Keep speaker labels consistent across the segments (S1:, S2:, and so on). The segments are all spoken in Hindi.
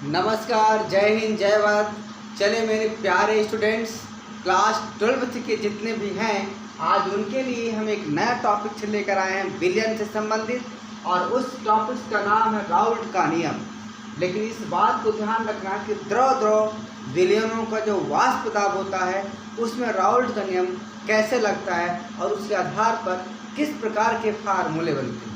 S1: नमस्कार, जय हिंद, जय भारत। चले मेरे प्यारे स्टूडेंट्स, क्लास 12th के जितने भी हैं, आज उनके लिए हम एक नया टॉपिक लेकर आए हैं विलियन से संबंधित, और उस टॉपिक का नाम है राउल्ट का नियम। लेकिन इस बात को ध्यान रखना कि द्रव विलियनों का जो वाष्प दाब होता है उसमें राउल्ट का नियम कैसे लगता है और उसके आधार पर किस प्रकार के फार्मूले बनते हैं।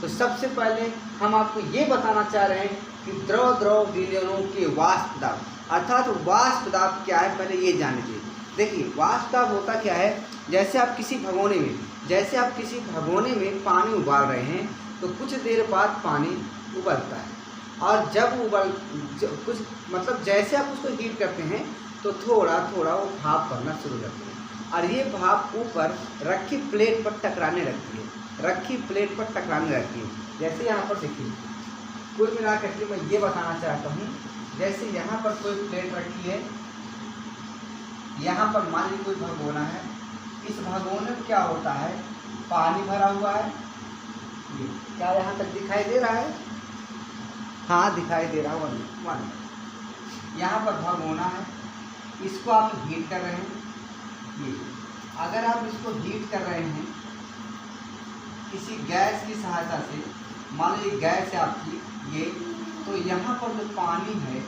S1: तो सबसे पहले हम आपको ये बताना चाह रहे हैं कि द्रव विलियनों के वाष्प दाब अर्थात वाष्प दाब क्या है, पहले ये जान लीजिए। देखिए, वाष्प दाब होता क्या है, जैसे आप किसी भगोने में पानी उबाल रहे हैं तो कुछ देर बाद पानी उबलता है, और जैसे आप उसको हीट करते हैं तो थोड़ा थोड़ा वो भाप बनना शुरू करती है, और ये भाप ऊपर रखी प्लेट पर टकराने लगती है। जैसे यहाँ पर देखिए, कुल मिलाकर के मैं ये बताना चाहता हूँ, जैसे यहाँ पर कोई प्लेट रखी है, यहाँ पर मान लीजिए कोई भगोना है, इस भगोने में क्या होता है, पानी भरा हुआ है। ये क्या यहाँ तक दिखाई दे रहा है? हाँ, दिखाई दे रहा है। यहाँ पर भगोना है, इसको आप हीट कर रहे हैं। ये अगर आप इसको हीट कर रहे हैं किसी गैस की सहायता से, मान लीजिए गैस है आपकी ये, तो यहाँ पर जो पानी है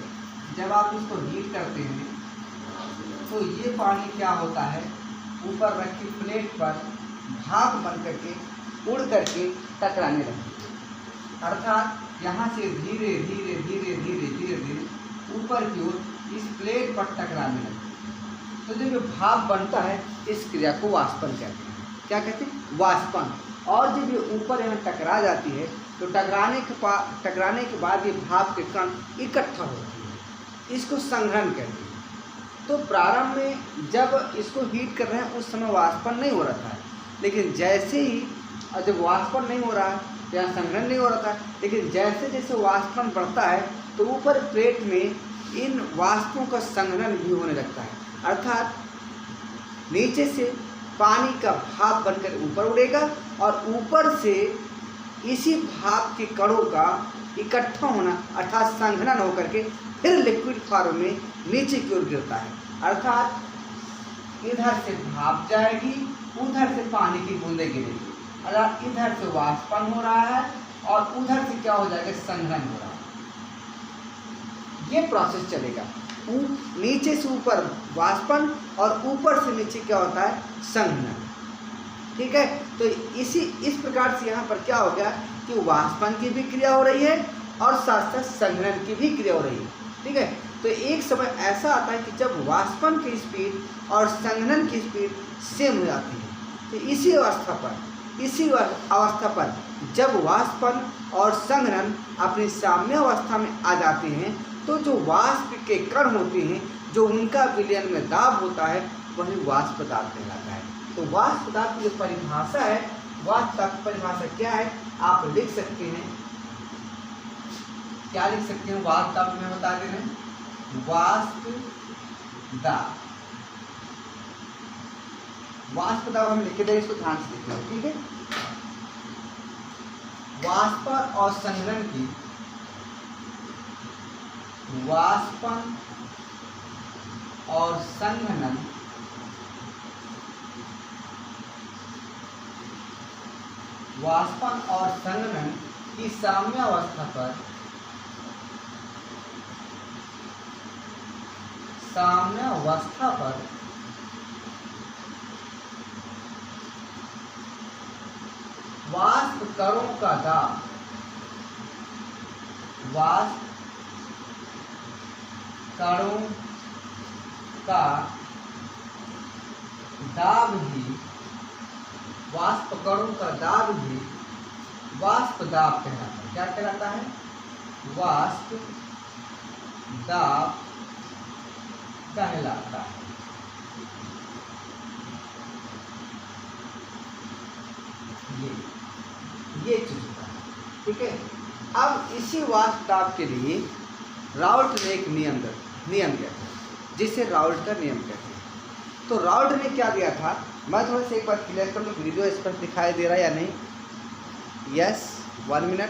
S1: जब आप इसको हीट करते हैं तो ये पानी क्या होता है, ऊपर रखी प्लेट पर भाप बन करके उड़ करके टकराने लगती है। अर्थात यहाँ से धीरे धीरे ऊपर की ओर इस प्लेट पर टकराने लगती है। तो जब ये भाप बनता है, इस क्रिया को वाष्पन कहते हैं। क्या कहते हैं? वाष्पन। और जब ये ऊपर यहाँ टकरा जाती है तो टकराने के बाद ये भाप के कण इकट्ठा होती है, इसको संघनन कहते हैं। तो प्रारंभ में जब इसको हीट कर रहे हैं उस समय वाष्पन नहीं हो रहा था, लेकिन जैसे ही जब वाष्पन नहीं हो रहा है या संघनन नहीं हो रहा था, लेकिन जैसे जैसे वाष्पन बढ़ता है तो ऊपर प्लेट में इन वाष्पों का संघनन भी होने लगता है। अर्थात नीचे से पानी का भाप बनकर ऊपर उड़ेगा और ऊपर से इसी भाप के कणों का इकट्ठा होना अर्थात संघनन होकर के फिर लिक्विड फॉर्म में नीचे की ओर गिरता है। अर्थात इधर से भाप जाएगी, उधर से पानी की बूंदें गिरेगी। अर्थात इधर से वाष्पन हो रहा है और उधर से क्या हो जाएगा, संघनन हो रहा है। ये प्रोसेस चलेगा, नीचे से ऊपर वाष्पन और ऊपर से नीचे क्या होता है, संघनन। ठीक है, तो इस प्रकार से यहाँ पर क्या हो गया कि वाष्पन की भी क्रिया हो रही है और साथ साथ संघनन की भी क्रिया हो रही है। ठीक है, तो एक समय ऐसा आता है कि जब वाष्पन की स्पीड और संघनन की स्पीड सेम हो जाती है। तो इसी अवस्था पर जब वाष्पन और संघनन अपनी साम्य अवस्था में आ जाते हैं तो जो वाष्प के कण होते हैं, जो उनका विलयन में दाब होता है, वही वाष्प दाब कहलाता है। तो वाष्प दाब की जो परिभाषा है, वाष्प दाब की परिभाषा क्या है, आप लिख सकते हैं। क्या लिख सकते हैं? वाष्प दाब में बता दे रहे हैं, वाष्प दाब हम लिखे थे, इसको ध्यान से लिखना। ठीक है, वाष्पन और संघनन की, वाष्पन और संघनन की साम्य अवस्था पर वाष्प कणों का दाब, वाष्प कणों का दाब ही वाष्प दाब कहलाता है। क्या कहलाता है? वाष्प दाब कहलाता है। ये चीज होता है। ठीक है, अब इसी वाष्प दाब के लिए राउल्ट ने एक नियम दिया था, जिसे राउल्ट का नियम कहते हैं। तो राउल्ट ने क्या दिया था, मैं थोड़ा सा एक बार क्लियर कर लूँ, वीडियो स्पष्ट दिखाई दे रहा है या नहीं। Yes, 1 minute.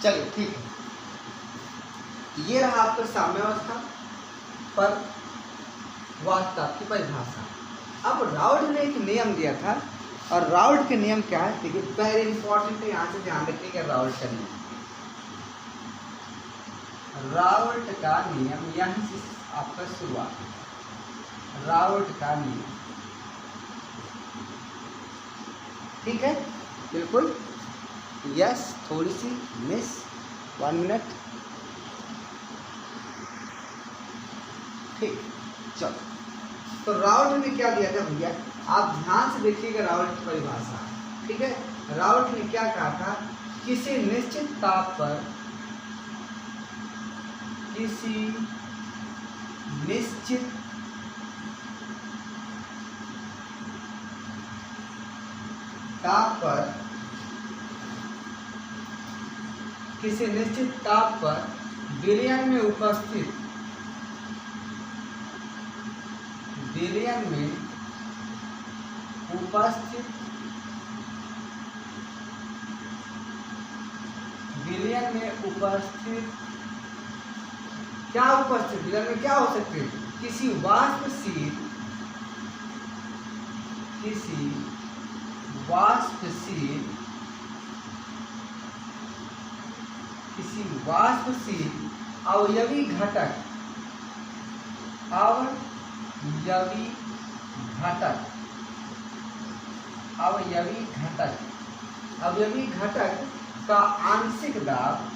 S1: चलिए ठीक है, ये रहा आपका साम्यावस्था पर वास्तव की परिभाषा। अब राउल्ट ने एक नियम दिया था, और राउल्ट के नियम क्या है देखिए, वेरी इंपॉर्टेंट है, यहाँ से ध्यान रखिएगा। राउल्ट का नियम, राउल्ट का नियम यहाँ से आपका शुरुआत है। राउल्ट का नियम, ठीक है, बिल्कुल यस, थोड़ी सी मिस, 1 मिनट, ठीक। चलो, तो राउल्ट ने क्या दिया था भैया, आप ध्यान से देखिएगा राउल्ट की परिभाषा, ठीक है। राउल्ट ने क्या कहा था, किसी निश्चित ताप पर, किसी निश्चित ताप पर, किसी निश्चित ताप पर विलयन में उपस्थित, विलयन में उपस्थित, विलयन में उपस्थित, क्या उपस्थित, विलयन में क्या हो सकते हैं, किसी वाष्पशील, किसी वाष्पशील, किसी वाष्पशील अवयवी घटक, अवयवी घटक, अवयवी घटक, अवयवी घटक का आंशिक दाब,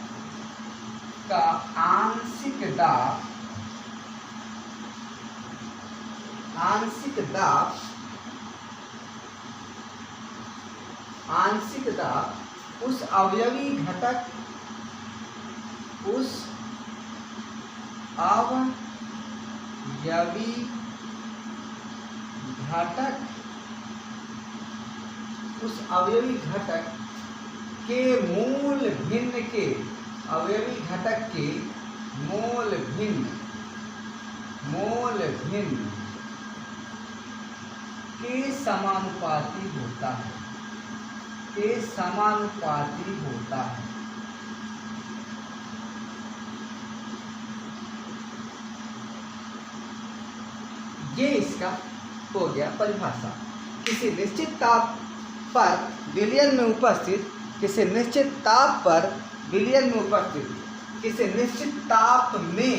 S1: का आंशिक दाब, आंशिक दाब, आंशिक दाब उस अवयवी घटक, उस अवयवी घटक, उस अवयवी घटक के मूल भिन्न के, अवयवी घटक के मूल भिन्न, मूल भिन्न के समानुपाती होता है, के समानुपाती होता है। ये इसका हो गया परिभाषा। किसी निश्चित ताप पर विलयन में उपस्थित, किसी निश्चित ताप पर विलयन में उपस्थित, किसी निश्चित ताप में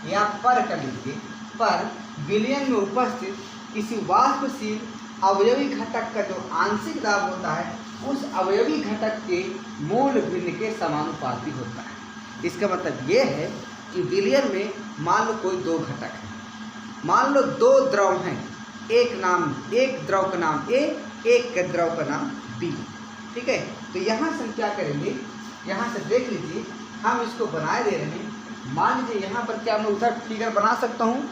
S1: या पर कर लीजिए, पर विलयन में उपस्थित किसी वाष्पशील अवयवी घटक का जो आंशिक दाब होता है, उस अवयवी घटक के मूल भिन्न के समानुपाती होता है। इसका मतलब ये है कि विलयन में मान लो कोई दो घटक है, मान लो दो द्रव हैं, एक द्रव का नाम ए, एक द्रव का नाम बी, ठीक है। तो यहाँ से हम क्या करेंगे, यहाँ से देख लीजिए, हम इसको बनाए दे रहे हैं। मान लीजिए यहाँ पर क्या मैं उधर फिगर बना सकता हूँ,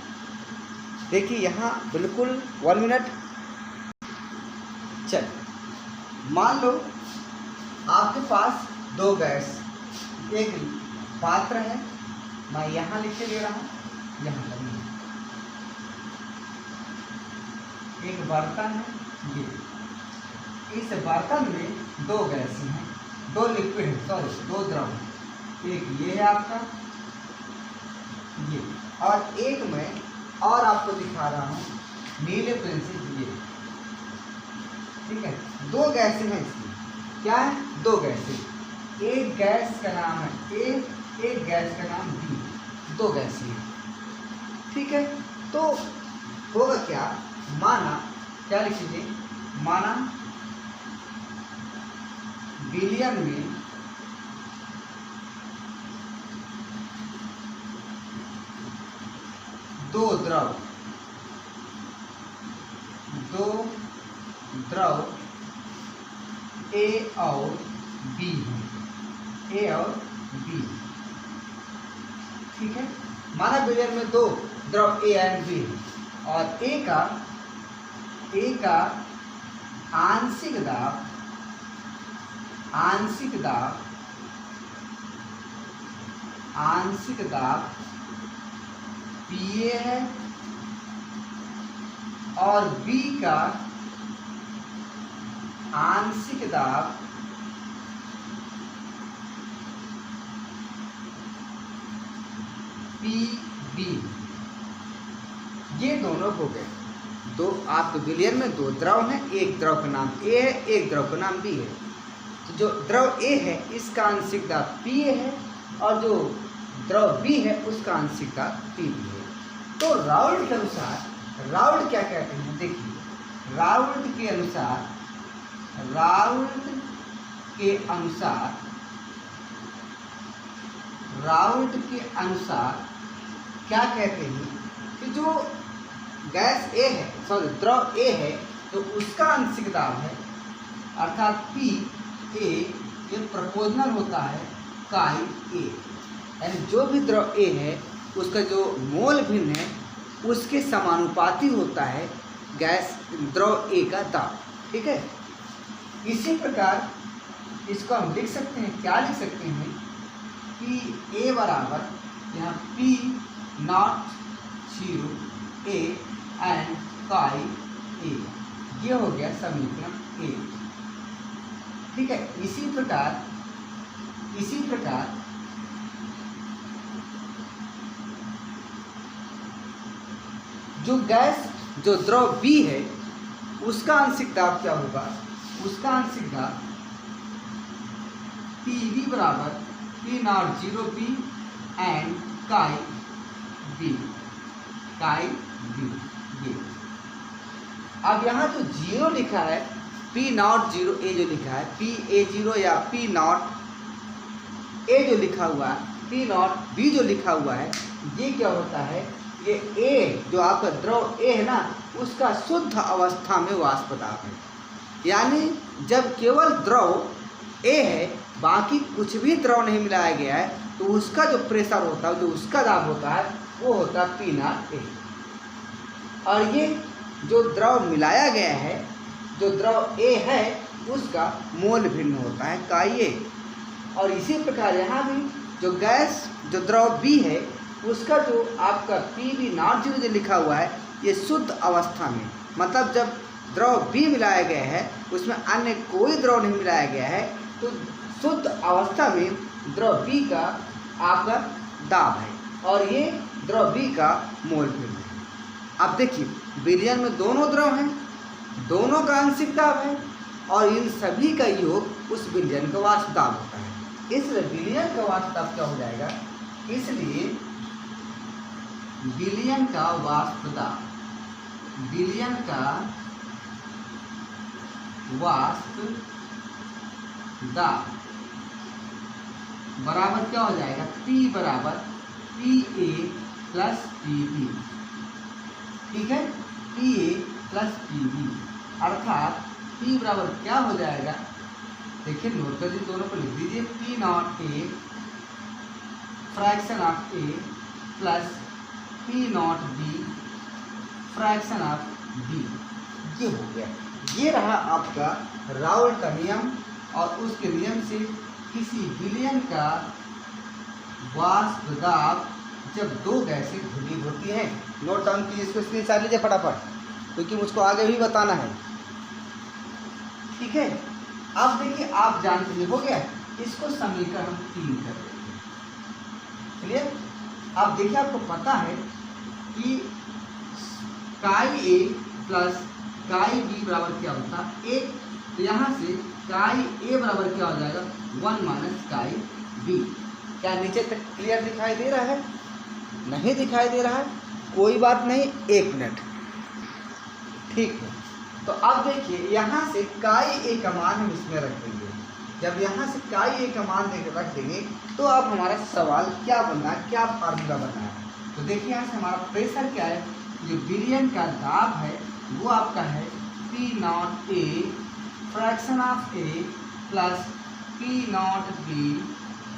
S1: देखिए यहाँ बिल्कुल 1 मिनट। चल, मान लो आपके पास दो गैस, एक पात्र है, मैं यहाँ लिख के ले रहा हूँ, यहाँ पर एक बर्तन है, ये इस बर्तन में दो गैसें हैं, दो लिक्विड है, सॉरी दो द्रव है, एक ये है आपका ये, और एक मैं और आपको दिखा रहा हूँ नीले पेन से, ये ठीक है। दो गैसें हैं इसमें, क्या है, दो गैसें, एक गैस का नाम है ए, एक गैस का नाम बी, दो गैसें हैं, ठीक है। तो होगा क्या, माना, क्या लिखिए, माना विलयन में दो द्रव, दो द्रव ए और बी हैं, ए और बी, ठीक है। माना विलयन में दो द्रव ए एंड बी है, और ए का आंशिक दाब, आंशिक दाब, आंशिक दाब पीए है, और बी का आंशिक दाब पी बी, ये दोनों हो गए। दो आपके विलयन में दो द्रव हैं, एक द्रव का नाम ए है, एक द्रव का नाम बी है। तो जो द्रव ए है इसका आंशिक दाब पी ए है और जो द्रव बी है उसका आंशिक दाब पी बी है। तो राउल्ट के अनुसार राउल्ट क्या कहते हैं, देखिए राउल्ट के अनुसार क्या कहते हैं कि जो गैस ए है, सॉरी द्रव ए है, तो उसका आंशिक दाब है अर्थात पी ए, ये प्रोपोर्शनल होता है काई ए, यानी जो भी द्रव ए है उसका जो मोल भिन्न है उसके समानुपाती होता है गैस द्रव ए का दाब। ठीक है, इसी प्रकार इसको हम लिख सकते हैं, क्या लिख सकते हैं, पी ए बराबर यहाँ पी नॉट 0 ए एंड काई ए, ये हो गया समीकरण ए। ठीक है, इसी प्रकार जो द्रव बी है उसका आंशिक दाब क्या होगा, उसका आंशिक दाब पी बी बराबर पी नॉट 0 बी एंड काई बी ये। अब यहाँ जो 0 लिखा है पी नॉट 0 ए जो लिखा है, पी ए 0 या पी नॉट ए जो लिखा हुआ है, पी नॉट बी जो लिखा हुआ है, ये क्या होता है, ये ए जो आपका द्रव ए है ना उसका शुद्ध अवस्था में वाष्प दाब है। यानी जब केवल द्रव ए है, बाकी कुछ भी द्रव नहीं मिलाया गया है, तो उसका जो प्रेशर होता है, जो उसका दाब होता है वो होता है पी नॉट ए। और ये जो द्रव मिलाया गया है, जो द्रव ए है उसका मोल भिन्न होता है काई ए। और इसी प्रकार यहाँ भी जो द्रव बी है उसका जो आपका पी बी नॉट 0 जो लिखा हुआ है, ये शुद्ध अवस्था में, मतलब जब द्रव बी मिलाया गया है उसमें अन्य कोई द्रव नहीं मिलाया गया है, तो शुद्ध अवस्था में द्रव बी का आपका दाब है और ये द्रव बी का मोल भिन्न है। अब देखिए विलयन में दोनों द्रव हैं, दोनों का आंशिक दाब है और इन सभी का योग उस विलयन का वाष्प दाब होता है। इसलिए विलयन का वाष्प दाब क्या हो जाएगा, इसलिए विलयन का वाष्प दाब बराबर क्या हो जाएगा, P बराबर P A plus P B. ठीक है, P A plus P B अर्थात P बराबर क्या हो जाएगा, देखिए नोट कर दीजिए, दोनों को लिख दीजिए, P not A fraction of A plus P naught B fraction of B. ये हो गया, ये रहा आपका राउल्ट का नियम। और उसके नियम से किसी विलयन का वाष्प दाब जब दो गैसें घुली होती हैं, नोट डाउन कीजिए, इसको स्क्रीनशॉट लीजिए फटाफट, क्योंकि मुझको आगे भी बताना है। ठीक है, अब देखिए आप जानते हैं, हो गया, इसको समीकरण हम 3 कर देते हैं। क्लियर, अब देखिए आपको पता है कि काई ए प्लस काई बी बराबर क्या होता है, एक, तो यहाँ से काई ए बराबर क्या हो जाएगा, 1 माइनस काई बी। क्या नीचे तक क्लियर दिखाई दे रहा है, नहीं दिखाई दे रहा है, कोई बात नहीं, 1 मिनट। ठीक है, तो अब देखिए यहाँ से काई ए का मान हम इसमें रख देंगे। जब यहाँ से काई ए का मान रख देंगे तो अब हमारा सवाल क्या बनना है, क्या फार्मूला बनना है। तो देखिए यहाँ से हमारा प्रेशर क्या है, जो विलयन का दाब है वो आपका है P not A fraction of A plus P naught B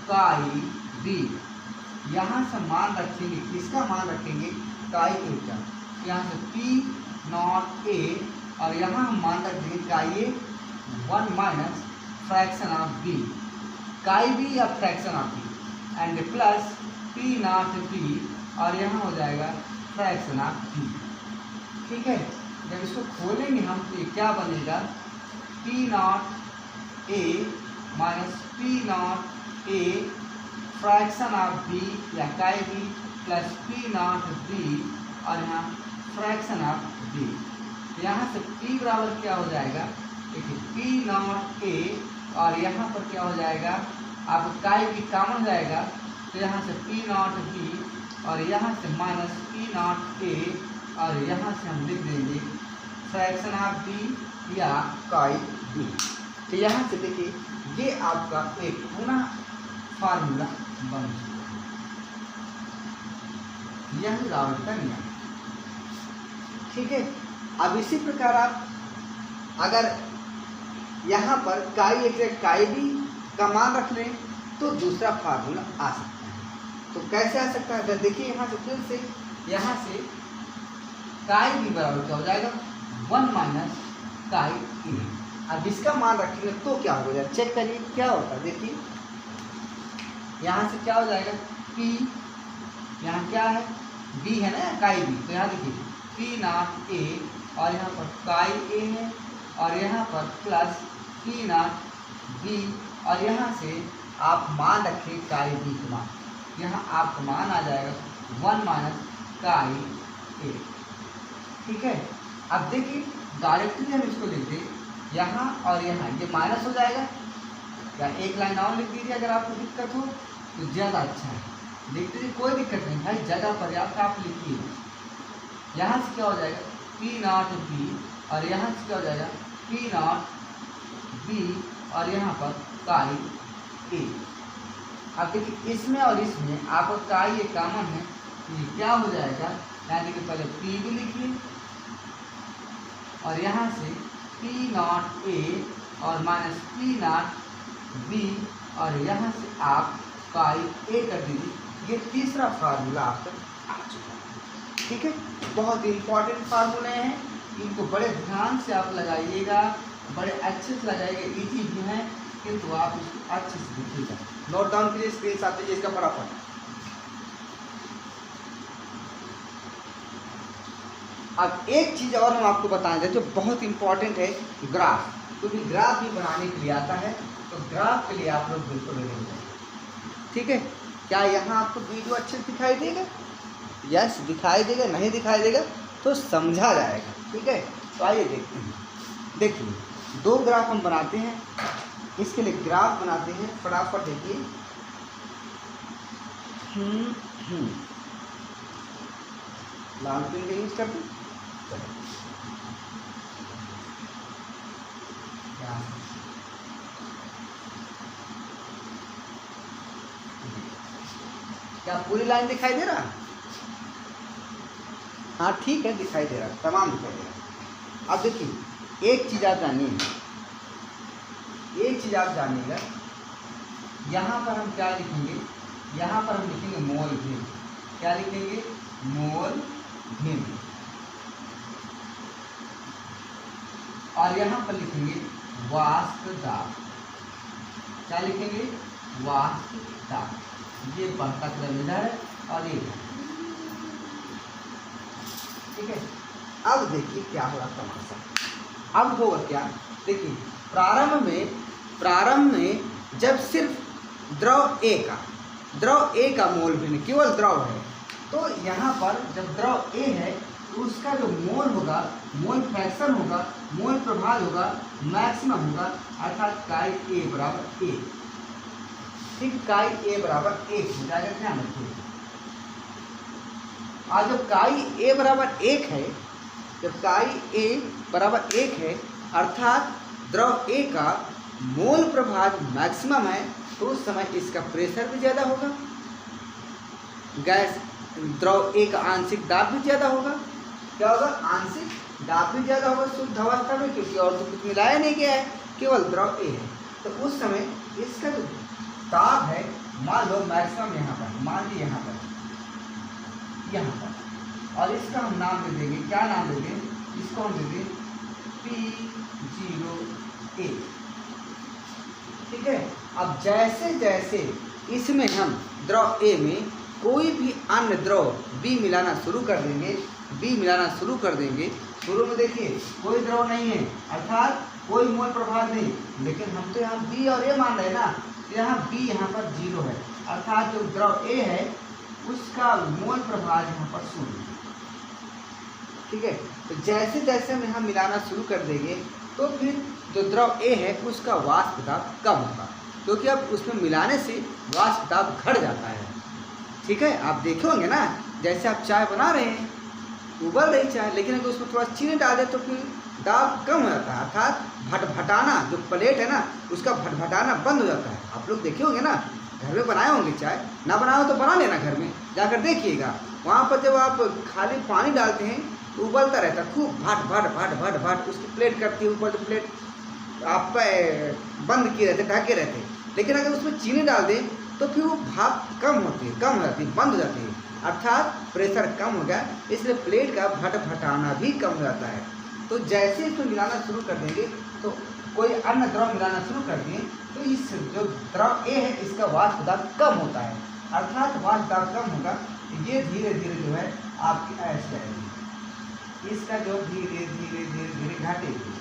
S1: chi B. यहाँ से मान रखेंगे, किसका मान रखेंगे, काई ए का। यहाँ से पी नॉट ए और यहाँ हम मान रख देंगे chi A 1 minus fraction of B, chi B या fraction of B, and plus P naught B और यहाँ हो जाएगा फ्रैक्शन ऑफ बी। ठीक है, जब इसको खोलेंगे हम तो ये क्या बनेगा, P not A minus P not A fraction of B या chi B plus P naught B और यहाँ फ्रैक्शन ऑफ बी। यहाँ से P बराबर क्या हो जाएगा, देखिए पी नॉट ए और यहाँ पर क्या हो जाएगा, आप काई भी कॉमन हो जाएगा तो यहाँ से पी नॉट बी और यहाँ से माइनस पी नॉट ए और यहाँ से हम लिख देंगे फ्रैक्शन ऑफ बी या काई बी। तो यहाँ से देखिए ये आपका एक पुनः फार्मूला बन चुका है, यह रावट का नियम। ठीक है, अब इसी प्रकार आप अगर यहाँ पर काई एग्जैक्ट काई बी का मान रख लें तो दूसरा फार्मूला आ सकता है। तो कैसे आ सकता है, देखिए यहाँ से फिर से यहाँ से काई बी बराबर क्या हो जाएगा 1 माइनस काई ए। अब इसका मान रखेंगे तो क्या हो जाएगा, चेक करिए क्या होता है। देखिए यहाँ से क्या हो जाएगा, पी यहाँ क्या है बी है ना काई बी, तो यहाँ देखिए पी नॉट ए और यहाँ पर काई ए है और यहाँ पर प्लस पी नॉट बी और यहाँ से आप मान रखें काई बी का मान, यहाँ आपका मान आ जाएगा 1 माइनस काई ए। ठीक है, अब देखिए डायरेक्टली हम इसको लिख दें यहाँ और यहाँ, ये माइनस हो जाएगा या एक लाइन और लिख दीजिए अगर आपको दिक्कत हो तो ज़्यादा अच्छा है, लिख दीजिए कोई दिक्कत नहीं भाई, जगह पर्याप्त आप लिखिए। यहाँ से क्या हो जाएगा पी नॉट बी और यहाँ से क्या हो जाएगा पी नॉट बी और यहाँ पर काई ए। अब देखिए इसमें और इसमें आपको काई ए कॉमन है तो ये क्या हो जाएगा, यानी कि पहले पी भी लिखिए और यहाँ से पी नॉट ए और माइनस पी नॉट बी और यहाँ से आप काई ए कर दीजिए। ये तीसरा फार्मूला आपका आ चुका है। ठीक है, बहुत इंपॉर्टेंट फार्मूले हैं, इनको बड़े ध्यान से आप लगाइएगा, बड़े अच्छे से लगाइएगा, इजी भी हैं किंतु आप इसको अच्छे से देखिएगा। नोट डाउन कीजिए, स्क्रीन शॉट लीजिए इसका फटाफट। अब एक चीज़ और हम आपको बताएंगे जो बहुत इंपॉर्टेंट है, ग्राफ, क्योंकि ग्राफ भी बनाने के लिए आता है तो ग्राफ के लिए आप लोग बिल्कुल रेडी हो जाए। ठीक है, क्या यहाँ आपको वीडियो अच्छे से दिखाई देगा? यस दिखाई देगा, नहीं दिखाई देगा तो समझा जाएगा। ठीक है, तो आइए देखते हैं। देखिए दो ग्राफ हम बनाते हैं, इसके लिए ग्राफ बनाते हैं, फटाफट देखिए। लाल पेन का यूज करते हैं। क्या पूरी लाइन दिखाई दे रहा है? हाँ ठीक है, दिखाई दे रहा है, तमाम दिखाई दे रहा है। अब देखिए एक चीज़ आप जानिए, एक चीज़ आप जानिएगा, यहाँ पर हम क्या लिखेंगे, यहाँ पर हम लिखेंगे मोल भिन्न। क्या लिखेंगे? मोल भिन्न। और यहाँ पर लिखेंगे वाष्प दाब। क्या लिखेंगे? वाष्प दाब। ये बढ़ता क्रम इधर है और ये, ठीक है। अब देखिए क्या होगा तमाशा। अब होगा क्या, देखिए प्रारंभ में जब सिर्फ द्रव ए का मोल भिन्न, केवल द्रव है, तो यहाँ पर जब द्रव ए है तो उसका जो मोल होगा, मोल फ्रैक्शन होगा, मोल प्रभाव होगा, मैक्सिमम होगा, अर्थात काई ए बराबर 1। ठीक, काई ए बराबर 1 हो जाएगा, ध्यान रखिए। और जब काई ए बराबर 1 है, जब काई ए बराबर 1 है अर्थात द्रव ए का मोल प्रभाव मैक्सिमम है, तो उस समय इसका प्रेशर भी ज़्यादा होगा, गैस द्रव ए का आंशिक दाब भी ज़्यादा होगा। क्या होगा? आंशिक दाब भी ज़्यादा होगा शुद्ध अवस्था में, क्योंकि और तो कुछ मिलाया नहीं गया है, केवल द्रव ए है। तो उस समय इसका जो दाब है, मान लो मैक्सिमम यहाँ पर, मान लीजिए यहाँ पर, और इसका हम नाम दे देंगे, क्या नाम दे देंगे? इसको हम दे देंगे P0A। ठीक है। अब जैसे जैसे इसमें हम द्रव ए में कोई भी अन्य द्रव बी मिलाना शुरू कर देंगे, शुरू में देखिए कोई द्रव नहीं है अर्थात कोई मोल प्रभाव नहीं, लेकिन हम तो यहाँ बी और ए मान रहे हैं ना, तो यहाँ बी यहाँ पर 0 है, अर्थात जो द्रव ए है उसका मोल प्रभाव यहाँ पर 0। ठीक है, तो जैसे जैसे हम यहाँ मिलाना शुरू कर देंगे तो फिर जो द्रव ए है उसका वाष्प दाब कम होगा, क्योंकि अब उसमें मिलाने से वाष्प दाब घट जाता है। ठीक है, आप देखे होंगे ना, जैसे आप चाय बना रहे हैं, उबल रही चाय, लेकिन अगर उसमें थोड़ा चीनी डाल दे तो फिर दाब कम हो जाता है, अर्थात भटभटाना, जो प्लेट है ना उसका भटभटाना बंद हो जाता है। आप लोग देखे होंगे ना, घर में बनाए होंगे चाय, ना बनाए हो तो बना लेना, घर में जाकर देखिएगा। वहाँ पर जब आप खाली पानी डालते हैं तो उबलता रहता है खूब, भट भट भट भट भट, उसकी प्लेट करती है ऊपर, जो प्लेट आप बंद किए रहते, ढके रहते। लेकिन अगर उसमें चीनी डाल दें तो फिर वो भाप कम होती है, कम हो जाती है, बंद हो जाती है, अर्थात प्रेशर कम हो गया, इसलिए प्लेट का भटभटाना भी कम हो जाता है। तो जैसे इसको मिलाना शुरू कर देंगे तो कोई अन्य द्रव मिलाना शुरू कर दिए तो इस जो द्रव ए है इसका वाष्प दाब कम होता है, अर्थात वाष्प दाब कम होगा तो ये धीरे धीरे जो है आपकी ऐश जाएगी, इसका जो धीरे धीरे धीरे धीरे घटेगी,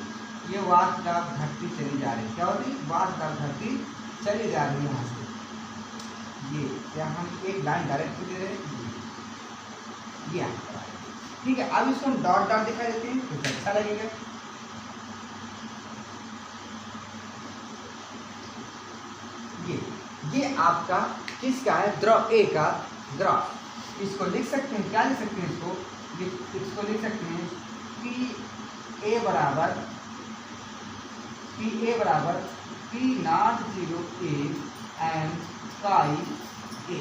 S1: ये वाष्प दाब घटती चली जा रही है। क्या होती है? वाष्प दाब घटती चली जा रही है यहाँ से। ये या हम एक लाइन डायरेक्ट दे रहे हैं, ये ठीक है। अब इसको हम डॉट डॉट दिखा देते हैं तो अच्छा लगेगा। ये आपका किसका है? द्रव ए का ग्राफ। इसको लिख सकते हैं, क्या लिख सकते हैं इसको लिख सकते हैं पी ए बराबर पी नॉट 0 ए एंड काई ए।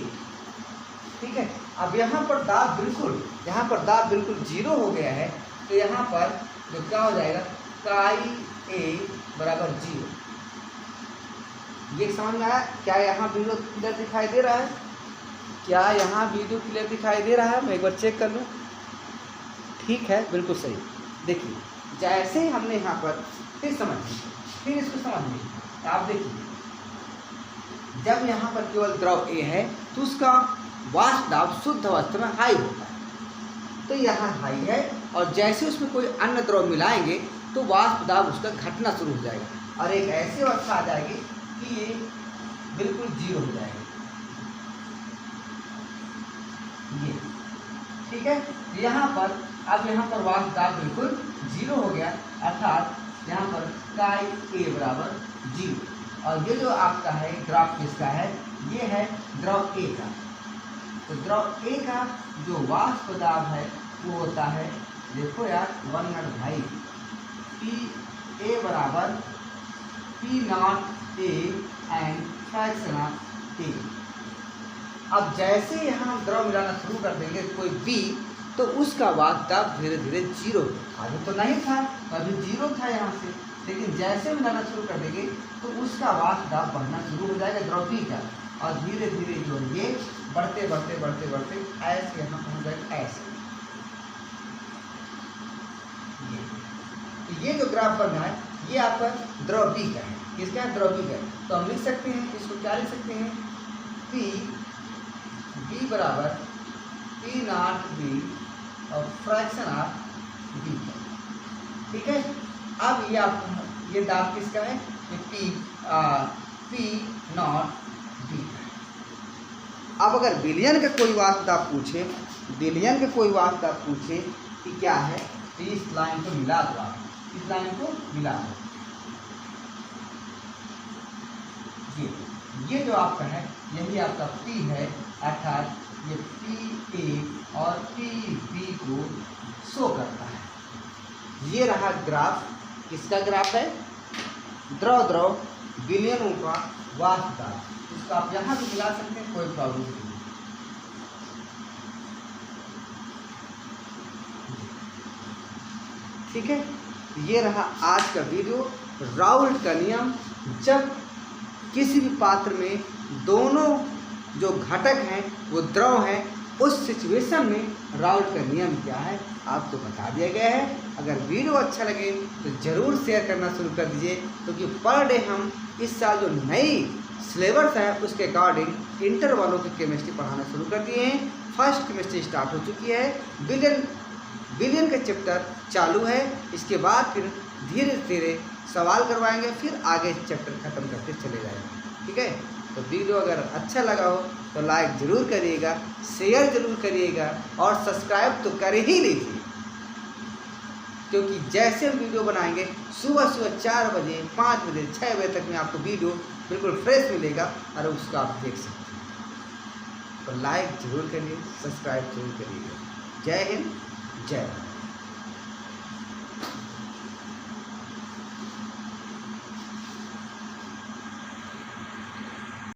S1: ठीक है, अब यहाँ पर दाब बिल्कुल 0 हो गया है, तो यहाँ पर जो क्या हो जाएगा, काई ए बराबर 0। ये समझ में आया? क्या यहाँ वीडियो क्लियर दिखाई दे रहा है? क्या यहाँ वीडियो क्लियर दिखाई दे रहा है? मैं एक बार चेक कर लूँ। ठीक है, बिल्कुल सही। देखिए, जैसे ही हमने यहाँ पर फिर इसको समझिए। आप देखिए, जब यहाँ पर केवल द्रव ए है तो उसका वाष्प दाब शुद्ध अवस्था में हाई होता है, तो यहाँ हाई है, और जैसे उसमें कोई अन्य द्रव मिलाएंगे तो वाष्प दाब उसका घटना शुरू हो जाएगा, और एक ऐसी अवस्था आ जाएगी कि ये बिल्कुल 0 हो जाएगा। ये ठीक है, यहाँ पर वाष्प दाब बिल्कुल 0 हो गया, अर्थात यहाँ पर काई ए बराबर 0। और ये जो आपका है ग्राफ किसका है? ये है द्रव ए का। तो द्रव ए का जो वाष्प दाब है वो होता है, देखो यार, 1 मिनट भाई, पी ए बराबर P not A and fraction of A. अब जैसे यहाँ हम द्रव मिलाना शुरू कर देंगे कोई बी, तो उसका वाष्प दाब धीरे धीरे 0, आगे तो नहीं था, अभी 0 था यहाँ से, लेकिन जैसे मिलाना शुरू कर देंगे तो उसका वाष्प दाब बढ़ना शुरू हो जाएगा द्रव बी का, और धीरे धीरे जो ये बढ़ते बढ़ते बढ़ते बढ़ते ऐसे यहाँ पहुँच जाएगा ऐसे। ये जो ग्राफ बन रहा है ये आपका द्रव बी का है। किसका है? द्रव बी का है। तो हम लिख सकते हैं, इसको क्या लिख सकते हैं? पी बी बराबर पी नॉट बी और फ्रैक्शन ऑफ बी। ठीक है, अब ये आप ये दाब किसका है? P naught B. अब अगर विलयन का कोई वाष्प दाब पूछे, कि क्या है, तो इस लाइन को मिला दो, आप इस लाइन को मिला दो। ये जो आपका है यही आपका P है, अर्थात ये पी ए और पी बी को शो करता है। ये रहा ग्राफ। किसका ग्राफ है? द्रव विलयनों का वाष्प दाब। इसको आप यहाँ भी मिला सकते हैं, कोई प्रॉब्लम नहीं। ठीक है, ये रहा आज का वीडियो। राउल्ट का नियम, जब किसी भी पात्र में दोनों जो घटक हैं वो द्रव हैं, उस सिचुएशन में राउल्ट का नियम क्या है आपको बता दिया गया है। अगर वीडियो अच्छा लगे तो ज़रूर शेयर करना शुरू कर दीजिए, क्योंकि पर डे हम इस साल जो नई सिलेबस है उसके अकॉर्डिंग इंटर वालों की केमिस्ट्री पढ़ाना शुरू कर दिए हैं। फर्स्ट केमिस्ट्री स्टार्ट हो चुकी है, विलयन का चैप्टर चालू है। इसके बाद फिर धीरे धीरे सवाल करवाएंगे, फिर आगे चैप्टर खत्म करते चले जाएंगे। ठीक है। तो वीडियो अगर अच्छा लगा हो तो लाइक ज़रूर करिएगा, शेयर ज़रूर करिएगा और सब्सक्राइब तो कर ही लीजिए, क्योंकि जैसे हम वीडियो बनाएंगे सुबह 4 बजे, 5 बजे, 6 बजे तक में आपको वीडियो बिल्कुल फ्रेश मिलेगा और उसको आप देख सकते हैं। तो लाइक ज़रूर करिए, सब्सक्राइब जरूर करिएगा। जय हिंद, जय भारत।